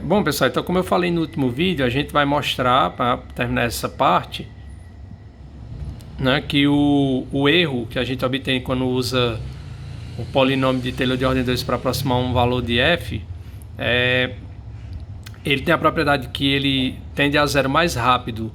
Bom, pessoal, então como eu falei no último vídeo, a gente vai mostrar, para terminar essa parte, né, que o erro que a gente obtém quando usa o polinômio de Taylor de ordem 2 para aproximar um valor de f, ele tem a propriedade que ele tende a zero mais rápido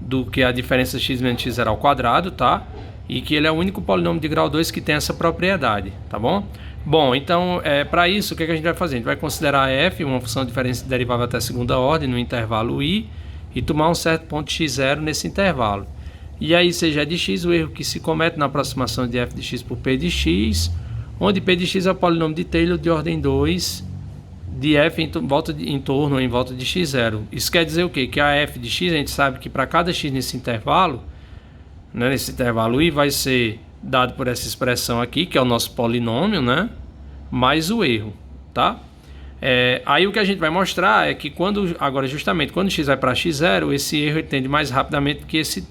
do que a diferença x menos x0 ao quadrado, tá? E que ele é o único polinômio de grau 2 que tem essa propriedade, tá bom? Bom, então, para isso, o que a gente vai fazer? A gente vai considerar f uma função de diferença derivável até segunda ordem no intervalo i e tomar um certo ponto x0 nesse intervalo. E aí, seja de x, o erro que se comete na aproximação de f de x por p de x, onde p de x é o polinômio de Taylor de ordem 2 de f em volta de x0. Isso quer dizer o quê? Que a f de x, a gente sabe que para cada x nesse intervalo, né, nesse intervalo i, vai ser dado por essa expressão aqui, que é o nosso polinômio, né, mais o erro, tá? Aí o que a gente vai mostrar é que agora justamente quando x vai para x0, esse erro ele tende mais rapidamente que esse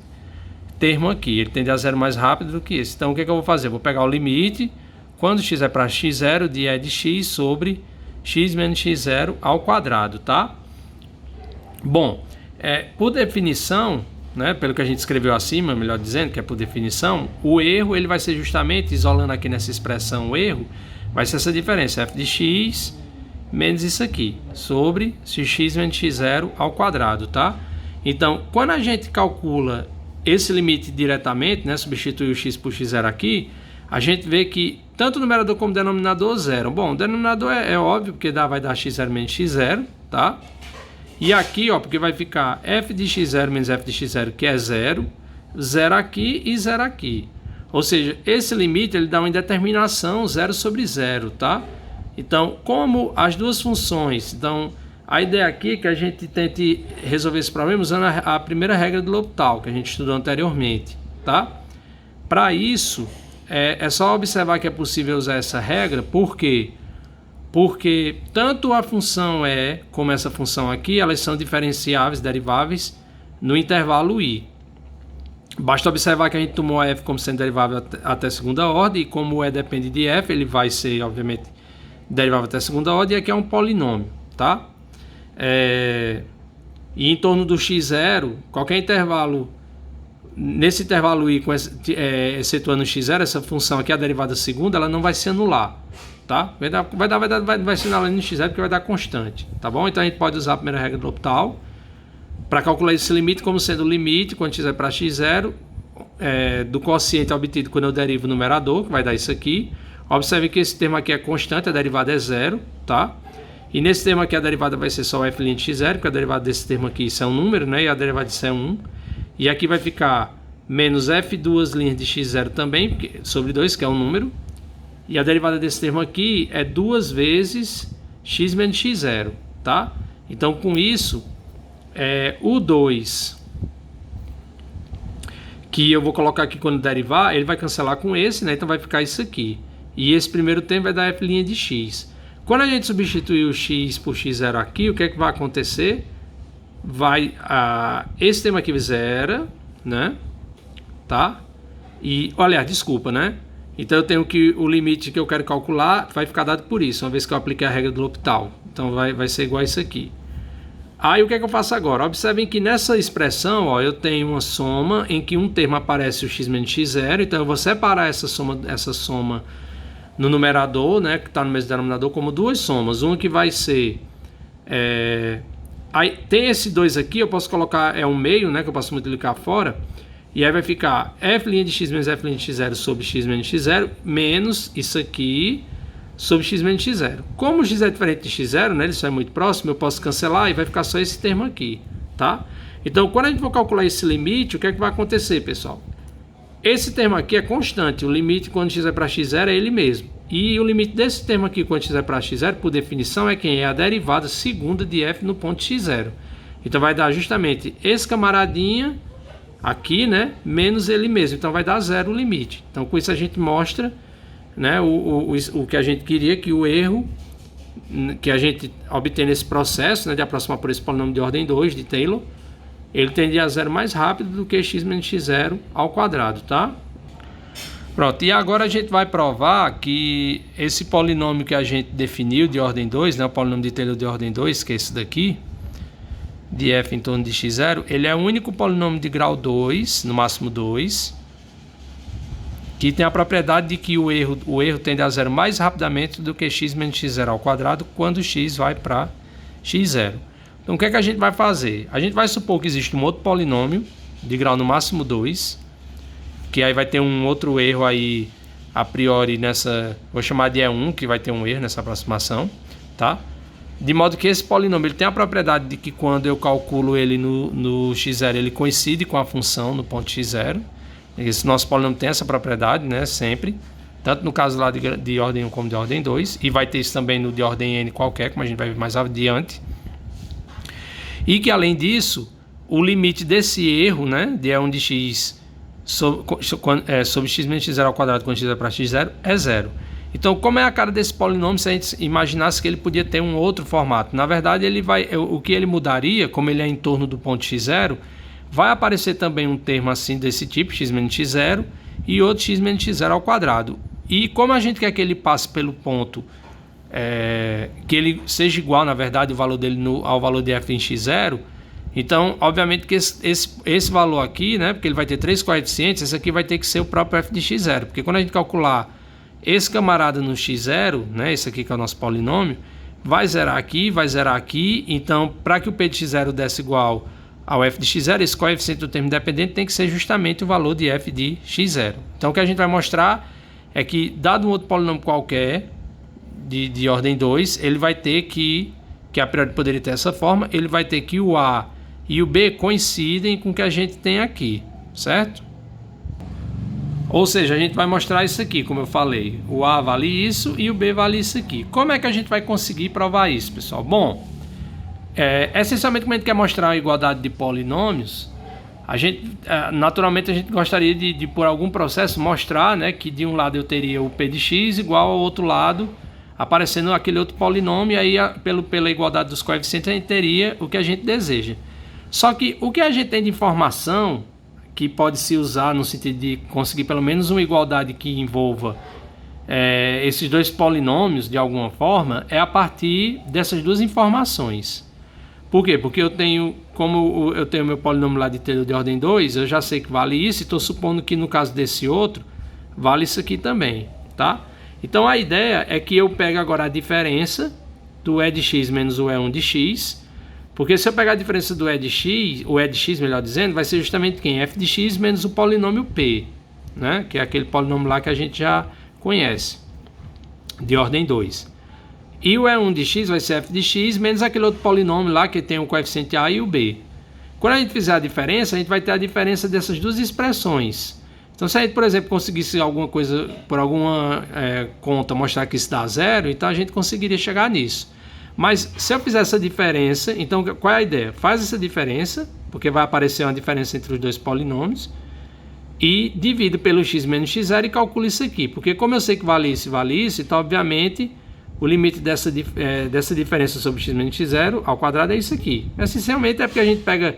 termo aqui, ele tende a zero mais rápido do que esse. Então o que eu vou fazer? Eu vou pegar o limite, quando x vai para x0, de e de x sobre x menos x0 ao quadrado, tá? Bom, por definição, né, pelo que a gente escreveu acima, melhor dizendo, que é por definição, o erro ele vai ser justamente, isolando aqui nessa expressão o erro, vai ser essa diferença, f de x menos isso aqui, sobre x menos x0 ao quadrado, tá? Então, quando a gente calcula esse limite diretamente, né, substitui o x por x0 aqui, a gente vê que tanto o numerador como o denominador zero. Bom, o denominador é óbvio, porque vai dar x0 menos x0, tá? E aqui, ó, porque vai ficar f de x0 menos f de x0, que é zero, zero aqui e zero aqui. Ou seja, esse limite ele dá uma indeterminação 0 sobre 0, tá? Então, como as duas funções, então, a ideia aqui é que a gente tente resolver esse problema usando a primeira regra do L'Hopital, que a gente estudou anteriormente, tá? Para isso, é só observar que é possível usar essa regra, por quê? Porque tanto a função e como essa função aqui, elas são diferenciáveis, deriváveis, no intervalo i. Basta observar que a gente tomou a f como sendo derivável até segunda ordem, e como o e depende de f, ele vai ser, obviamente, derivável até segunda ordem, e aqui é um polinômio, tá? E em torno do x0, qualquer intervalo, nesse intervalo i, excetuando o x0, essa função aqui, a derivada segunda, ela não vai se anular, tá? Vai se anular no x0 porque vai dar constante, tá bom? Então a gente pode usar a primeira regra do L'Hopital para calcular esse limite como sendo o limite, quando x é para x0, do quociente obtido quando eu derivo o numerador, que vai dar isso aqui. Observe que esse termo aqui é constante, a derivada é zero, tá? E nesse termo aqui a derivada vai ser só f' de x0, porque a derivada desse termo aqui, isso é um número, né? E a derivada disso é 1. E aqui vai ficar menos f duas linhas de x0 também, sobre 2, que é um número. E a derivada desse termo aqui é 2 vezes x menos x0, tá? Então, com isso, o 2, que eu vou colocar aqui quando derivar, ele vai cancelar com esse, né? Então vai ficar isso aqui. E esse primeiro termo vai dar f' de x. Quando a gente substituir o x por x0 aqui, o que é que vai acontecer? Esse termo aqui zera, né? Tá? E, olha, desculpa, né? Então eu tenho que o limite que eu quero calcular vai ficar dado por isso, uma vez que eu apliquei a regra do L'Hopital. Então vai ser igual a isso aqui. Aí o que é que eu faço agora? Observem que nessa expressão, ó, eu tenho uma soma em que um termo aparece o x menos x0, então eu vou separar essa soma no numerador, né, que está no mesmo denominador, como duas somas. Uma que vai ser... aí tem esse 2 aqui, eu posso colocar, um meio, né, que eu posso multiplicar fora, e aí vai ficar f' de x menos f' de x0 sobre x menos x0, menos isso aqui sobre x menos x0. Como x é diferente de x0, né, ele só é muito próximo, eu posso cancelar e vai ficar só esse termo aqui, tá? Então, quando a gente for calcular esse limite, o que é que vai acontecer, pessoal? Esse termo aqui é constante, o limite quando x é para x0 é ele mesmo. E o limite desse termo aqui quando x é para x0, por definição, é quem? É a derivada segunda de f no ponto x0. Então vai dar justamente esse camaradinha aqui, né, menos ele mesmo. Então vai dar zero o limite. Então com isso a gente mostra, né, o que a gente queria, que o erro que a gente obtém nesse processo, né, de aproximar por esse polinômio de ordem 2 de Taylor, ele tende a zero mais rápido do que x menos x0 ao quadrado, tá? Pronto, e agora a gente vai provar que esse polinômio que a gente definiu de ordem 2, né, o polinômio de Taylor de ordem 2, que é esse daqui, de f em torno de x0, ele é o único polinômio de grau 2, no máximo 2, que tem a propriedade de que o erro tende a zero mais rapidamente do que x menos x0 ao quadrado quando x vai para x0. Então o que é que a gente vai fazer? A gente vai supor que existe um outro polinômio de grau no máximo 2, que aí vai ter um outro erro aí a priori nessa, vou chamar de E1, que vai ter um erro nessa aproximação, tá? De modo que esse polinômio ele tem a propriedade de que quando eu calculo ele no x0, ele coincide com a função no ponto x0. Esse nosso polinômio tem essa propriedade, né, sempre, tanto no caso lá de ordem 1 como de ordem 2, e vai ter isso também no de ordem n qualquer, como a gente vai ver mais adiante. E que além disso, o limite desse erro, né, de E1 de x sobre x menos x0 ao quadrado quando x é para x0 é zero. Então, como é a cara desse polinômio se a gente imaginasse que ele podia ter um outro formato? Na verdade, o que ele mudaria, como ele é em torno do ponto x0, vai aparecer também um termo assim desse tipo, x menos x0, e outro x menos x0 ao quadrado. E como a gente quer que ele passe pelo ponto, que ele seja igual, na verdade, o valor dele ao valor de f em x0, então, obviamente que esse valor aqui, né, porque ele vai ter 3 coeficientes, esse aqui vai ter que ser o próprio f de x0, porque quando a gente calcular esse camarada no x0, né, esse aqui que é o nosso polinômio, vai zerar aqui, então para que o p de x0 desse igual ao f de x0, esse coeficiente do termo independente tem que ser justamente o valor de f de x0. Então o que a gente vai mostrar é que, dado um outro polinômio qualquer, de ordem 2, ele vai ter que a priori poderia ter essa forma, ele vai ter que o a e o b coincidem com o que a gente tem aqui, certo? Ou seja, a gente vai mostrar isso aqui, como eu falei. O a vale isso e o b vale isso aqui. Como é que a gente vai conseguir provar isso, pessoal? Bom, essencialmente, como a gente quer mostrar a igualdade de polinômios, naturalmente a gente gostaria de por algum processo mostrar, né, que de um lado eu teria o p de x igual ao outro lado, aparecendo aquele outro polinômio, e aí pela igualdade dos coeficientes a gente teria o que a gente deseja. Só que o que a gente tem de informação que pode se usar no sentido de conseguir pelo menos uma igualdade que envolva esses dois polinômios de alguma forma, é a partir dessas duas informações. Por quê? Porque como eu tenho meu polinômio lá de Taylor de ordem 2, eu já sei que vale isso, e estou supondo que no caso desse outro, vale isso aqui também, tá? Então a ideia é que eu pego agora a diferença do E de x menos o E1 de x, porque se eu pegar a diferença do E de x, o E de x, melhor dizendo, vai ser justamente quem? F de x menos o polinômio P, né? Que é aquele polinômio lá que a gente já conhece, de ordem 2. E o E1 de x vai ser F de x menos aquele outro polinômio lá que tem o coeficiente A e o B. Quando a gente fizer a diferença, a gente vai ter a diferença dessas duas expressões. Então, se a gente, por exemplo, conseguisse alguma coisa, por alguma conta, mostrar que isso dá zero, então a gente conseguiria chegar nisso. Mas se eu fizer essa diferença, então qual é a ideia? Faz essa diferença, porque vai aparecer uma diferença entre os dois polinômios, e divido pelo x menos x0 e calculo isso aqui. Porque como eu sei que vale isso, então obviamente o limite dessa diferença sobre x menos x0 ao quadrado é isso aqui. Essencialmente é porque a gente pega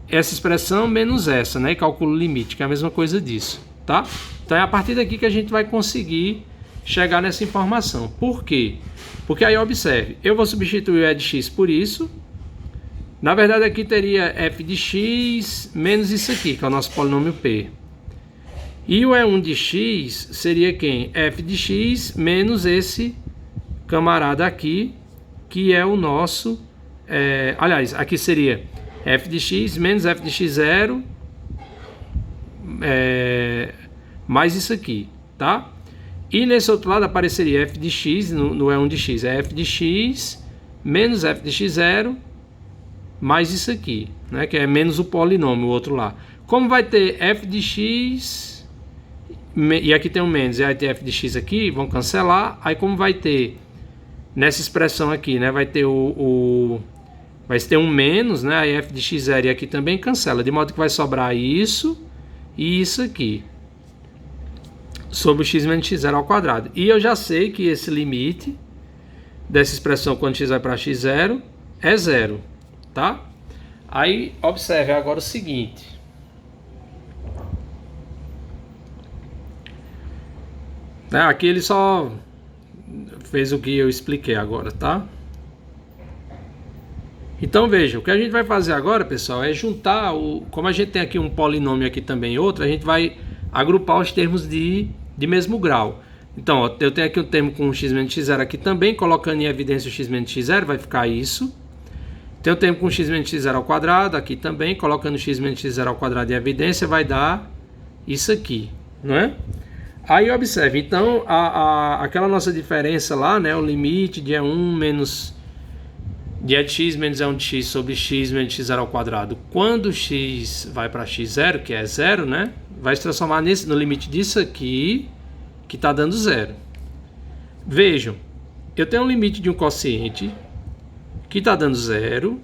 essa expressão menos essa, né, e calcula o limite, que é a mesma coisa disso, tá? Então é a partir daqui que a gente vai conseguir chegar nessa informação. Por quê? Porque aí observe, eu vou substituir o E de x por isso. Na verdade aqui teria f de x menos isso aqui, que é o nosso polinômio P. E o E1 de x seria quem? F de x menos esse camarada aqui, que é o nosso... aliás, aqui seria f de x menos f de x0 mais isso aqui, tá? E nesse outro lado apareceria f de x, no E1 de x, é f de x menos f de x0 mais isso aqui, né? Que é menos o polinômio, o outro lá. Como vai ter f de x, e aqui tem um menos, e aí tem f de x aqui, vão cancelar. Aí como vai ter, nessa expressão aqui, né? Vai ter vai ter um menos, né? Aí f de x0 e aqui também cancela, de modo que vai sobrar isso e isso aqui, sobre o x menos x0 ao quadrado. E eu já sei que esse limite dessa expressão quando x vai para x0 é zero, tá? Aí observe agora o seguinte. Né? Aqui ele só fez o que eu expliquei agora, tá? Então veja, o que a gente vai fazer agora, pessoal, é juntar, como a gente tem aqui um polinômio aqui também outro, a gente vai agrupar os termos de mesmo grau. Então, ó, eu tenho aqui um termo com x menos x0 aqui também, colocando em evidência o x menos x0, vai ficar isso. Tem um termo com x menos x0 ao quadrado aqui também, colocando x menos x0 ao quadrado em evidência, vai dar isso aqui, não é? Aí observe, então, aquela nossa diferença lá, né, o limite de E1 menos de E de x menos E1 de x sobre x menos x0 ao quadrado, quando x vai para x0, que é 0, né, vai se transformar no limite disso aqui, que está dando 0. Vejam, eu tenho um limite de um quociente que está dando 0,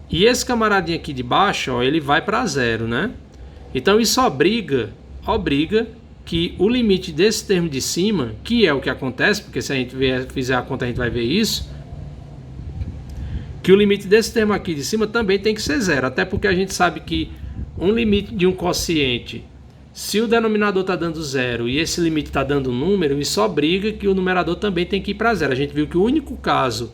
e esse camaradinho aqui de baixo, ó, ele vai para 0, né? Então isso obriga que o limite desse termo de cima, que é o que acontece, porque se a gente fizer a conta a gente vai ver isso, que o limite desse termo aqui de cima também tem que ser 0, até porque a gente sabe que um limite de um quociente, se o denominador está dando 0 e esse limite está dando um número, isso obriga que o numerador também tem que ir para 0. A gente viu que o único caso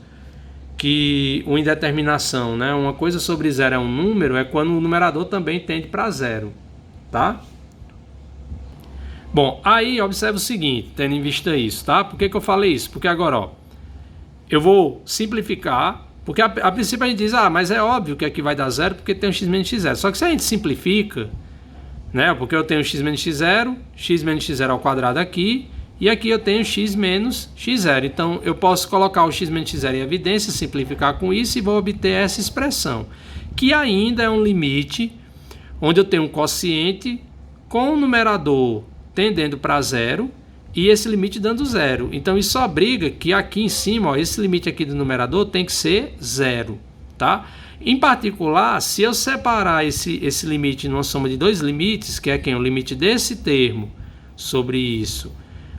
que uma indeterminação, né, uma coisa sobre 0 é um número, é quando o numerador também tende para 0, tá? Bom, aí observe o seguinte, tendo em vista isso, tá? Por que eu falei isso? Porque agora, ó, eu vou simplificar, porque a princípio a gente diz, mas é óbvio que aqui vai dar 0 porque tem um x menos x0. Só que se a gente simplifica, né, porque eu tenho x menos x0 ao quadrado aqui, e aqui eu tenho x menos x0. Então, eu posso colocar o x menos x0 em evidência, simplificar com isso e vou obter essa expressão, que ainda é um limite onde eu tenho um quociente com o numerador tendendo para 0 e esse limite dando 0. Então, isso obriga que aqui em cima, ó, esse limite aqui do numerador tem que ser 0, tá? Em particular, se eu separar esse limite numa soma de dois limites, que é quem? O limite desse termo sobre isso,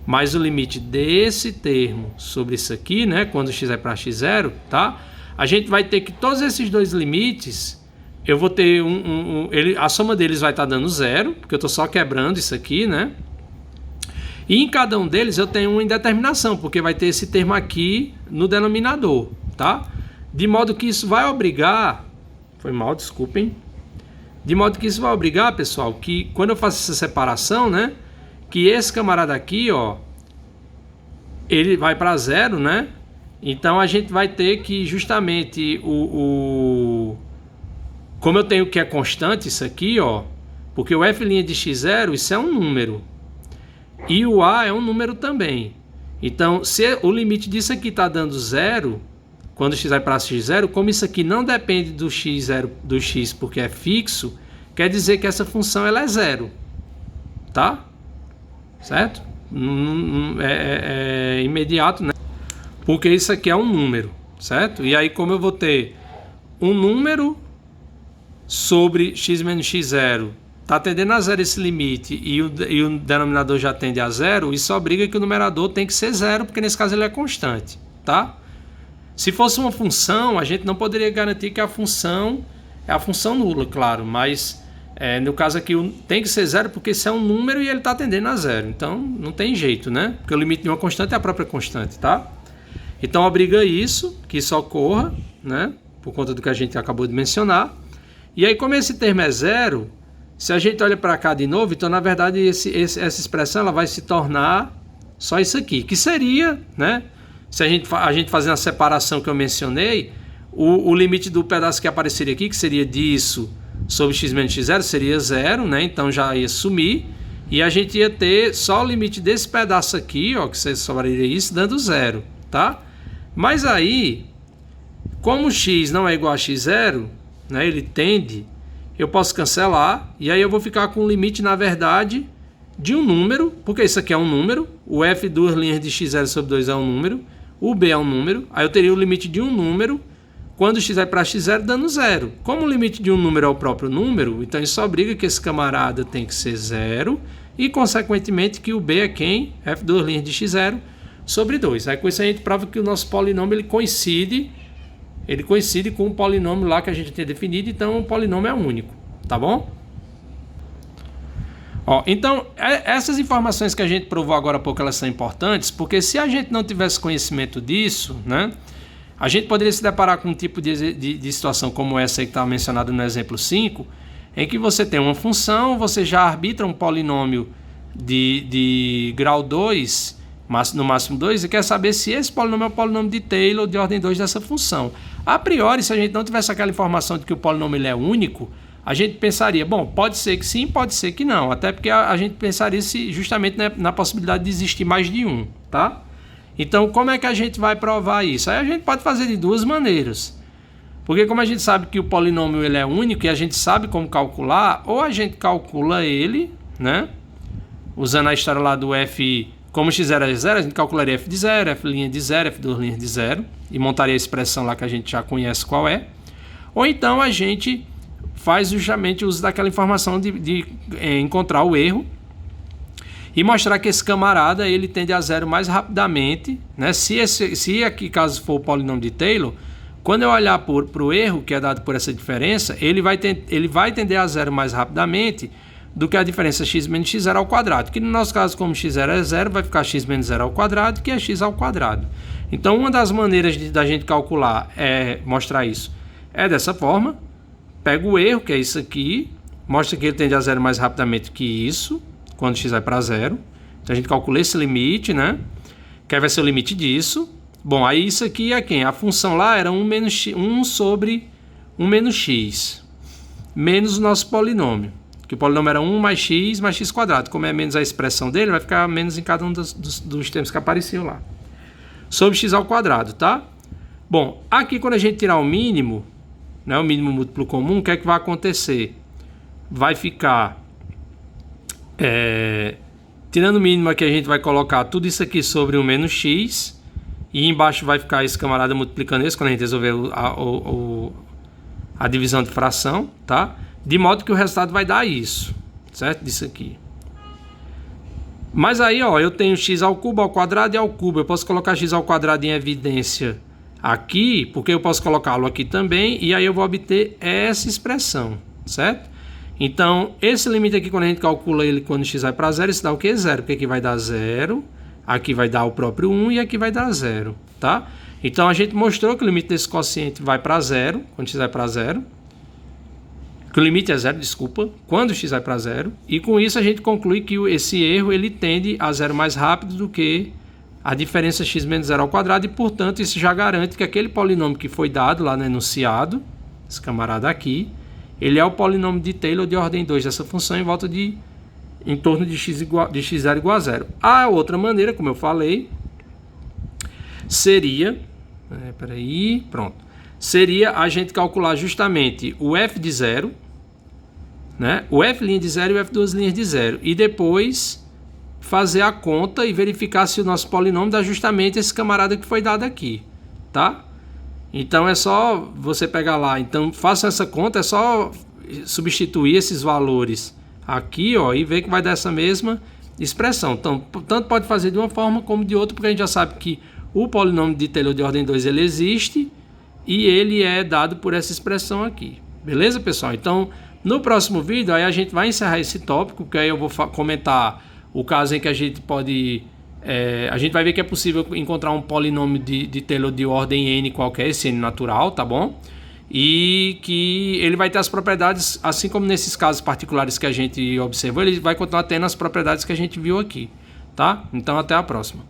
mais o limite desse termo sobre isso aqui, né? Quando x é para x0, tá? A gente vai ter que todos esses dois limites, eu vou ter a soma deles vai estar dando 0, porque eu estou só quebrando isso aqui, né? E em cada um deles eu tenho uma indeterminação, porque vai ter esse termo aqui no denominador, tá? De modo que isso vai obrigar, foi mal, desculpem. De modo que isso vai obrigar, pessoal, que quando eu faço essa separação, né? Que esse camarada aqui, ó, ele vai para 0, né? Então a gente vai ter que justamente como eu tenho que é constante isso aqui, ó, porque o f' de x0, isso é um número. E o a é um número também. Então, se o limite disso aqui está dando 0, quando x vai para x0, como isso aqui não depende do x0 do x porque é fixo, quer dizer que essa função ela é 0, tá? Certo? É imediato, né? Porque isso aqui é um número, certo? E aí, como eu vou ter um número sobre x menos x0, está tendendo a 0 esse limite e o denominador já tende a 0, isso obriga que o numerador tem que ser 0, porque nesse caso ele é constante, tá? Se fosse uma função, a gente não poderia garantir que a função é a função nula, claro, mas no caso aqui tem que ser 0 porque isso é um número e ele está tendendo a 0, então não tem jeito, né? Porque o limite de uma constante é a própria constante, tá? Então obriga isso, que isso ocorra, né? Por conta do que a gente acabou de mencionar. E aí, como esse termo é 0, se a gente olha para cá de novo, então na verdade essa expressão ela vai se tornar só isso aqui, que seria, né? Se a gente fazer a separação que eu mencionei, o limite do pedaço que apareceria aqui, que seria disso sobre x menos x0, seria 0, né? Então já ia sumir. E a gente ia ter só o limite desse pedaço aqui, ó, que sobraria isso, dando 0, tá? Mas aí, como x não é igual a x0, né? Ele tende, eu posso cancelar, e aí eu vou ficar com o limite, na verdade, de um número, porque isso aqui é um número, o f duas linhas de x0 sobre 2 é um número, o b é um número, aí eu teria o limite de um número, quando x vai para x0, dando 0. Como o limite de um número é o próprio número, então isso obriga que esse camarada tem que ser 0, e consequentemente que o b é quem? F duas linhas de x0 sobre 2. Aí com isso a gente prova que o nosso polinômio ele coincide com o polinômio lá que a gente tinha definido, então o polinômio é único, tá bom? Ó, então, essas informações que a gente provou agora há pouco, elas são importantes, porque se a gente não tivesse conhecimento disso, né, a gente poderia se deparar com um tipo de situação como essa aí que estava mencionada no exemplo 5, em que você tem uma função, você já arbitra um polinômio de grau 2, no máximo 2, e quer saber se esse polinômio é o polinômio de Taylor de ordem 2 dessa função. A priori, se a gente não tivesse aquela informação de que o polinômio ele é único, a gente pensaria, bom, pode ser que sim, pode ser que não, até porque a gente pensaria justamente na possibilidade de existir mais de um, tá? Então, como é que a gente vai provar isso? Aí a gente pode fazer de duas maneiras. Porque como a gente sabe que o polinômio ele é único e a gente sabe como calcular, ou a gente calcula ele, né? Usando a história lá do f, como x0 é 0, a gente calcularia f de 0, f' de 0, f2' de 0, e montaria a expressão lá que a gente já conhece qual é. Ou então a gente faz justamente uso daquela informação de encontrar o erro e mostrar que esse camarada ele tende a zero mais rapidamente, né? Se aqui, caso for o polinômio de Taylor, quando eu olhar para o erro, que é dado por essa diferença, ele vai tender a zero mais rapidamente do que a diferença x menos x0 ao quadrado, que no nosso caso, como x0 é 0, vai ficar x menos 0 ao quadrado, que é x ao quadrado. Então, uma das maneiras da gente calcular, mostrar isso, é dessa forma. Pega o erro, que é isso aqui, mostra que ele tende a zero mais rapidamente que isso, quando x vai para 0. Então a gente calcula esse limite, né? Que vai ser o limite disso. Bom, aí isso aqui é quem? A função lá era 1 sobre 1 menos x, menos o nosso polinômio. Que o polinômio era 1 mais x quadrado. Como é menos a expressão dele, vai ficar menos em cada um dos termos que apareciam lá. Sobre x ao quadrado, tá? Bom, aqui quando a gente tirar o mínimo, né, o mínimo múltiplo comum, o que é que vai acontecer? Vai ficar... tirando o mínimo aqui, a gente vai colocar tudo isso aqui sobre 1 menos x. E embaixo vai ficar esse camarada multiplicando isso, quando a gente resolver a divisão de fração, tá? De modo que o resultado vai dar isso, certo? Disso aqui. Mas aí, ó, eu tenho x ao cubo, ao quadrado e ao cubo. Eu posso colocar x ao quadrado em evidência aqui, porque eu posso colocá-lo aqui também, e aí eu vou obter essa expressão, certo? Então, esse limite aqui, quando a gente calcula ele quando x vai para 0, isso dá o que? 0, porque aqui vai dar 0, aqui vai dar o próprio 1 e aqui vai dar 0, tá? Então, a gente mostrou que o limite desse quociente vai para 0, quando x vai para 0, que o limite é 0, desculpa, quando x vai para 0, e com isso a gente conclui que esse erro ele tende a 0 mais rápido do que a diferença x menos 0 ao quadrado, e portanto isso já garante que aquele polinômio que foi dado lá no enunciado, esse camarada aqui, ele é o polinômio de Taylor de ordem 2 dessa função em torno de x0 igual a 0. A outra maneira, como eu falei, seria... seria a gente calcular justamente o f de 0, né? O f' de 0 e o f2' de 0. E depois fazer a conta e verificar se o nosso polinômio dá justamente esse camarada que foi dado aqui, tá? Então é só você pegar lá. Então faça essa conta, é só substituir esses valores aqui, ó, e ver que vai dar essa mesma expressão. Então, tanto pode fazer de uma forma como de outra, porque a gente já sabe que o polinômio de Taylor de ordem 2 ele existe e ele é dado por essa expressão aqui. Beleza, pessoal? Então, no próximo vídeo, aí a gente vai encerrar esse tópico, que aí eu vou comentar o caso em que a gente pode... a gente vai ver que é possível encontrar um polinômio de Taylor de ordem n qualquer, esse n natural, tá bom? E que ele vai ter as propriedades, assim como nesses casos particulares que a gente observou, ele vai continuar tendo as propriedades que a gente viu aqui, tá? Então, até a próxima.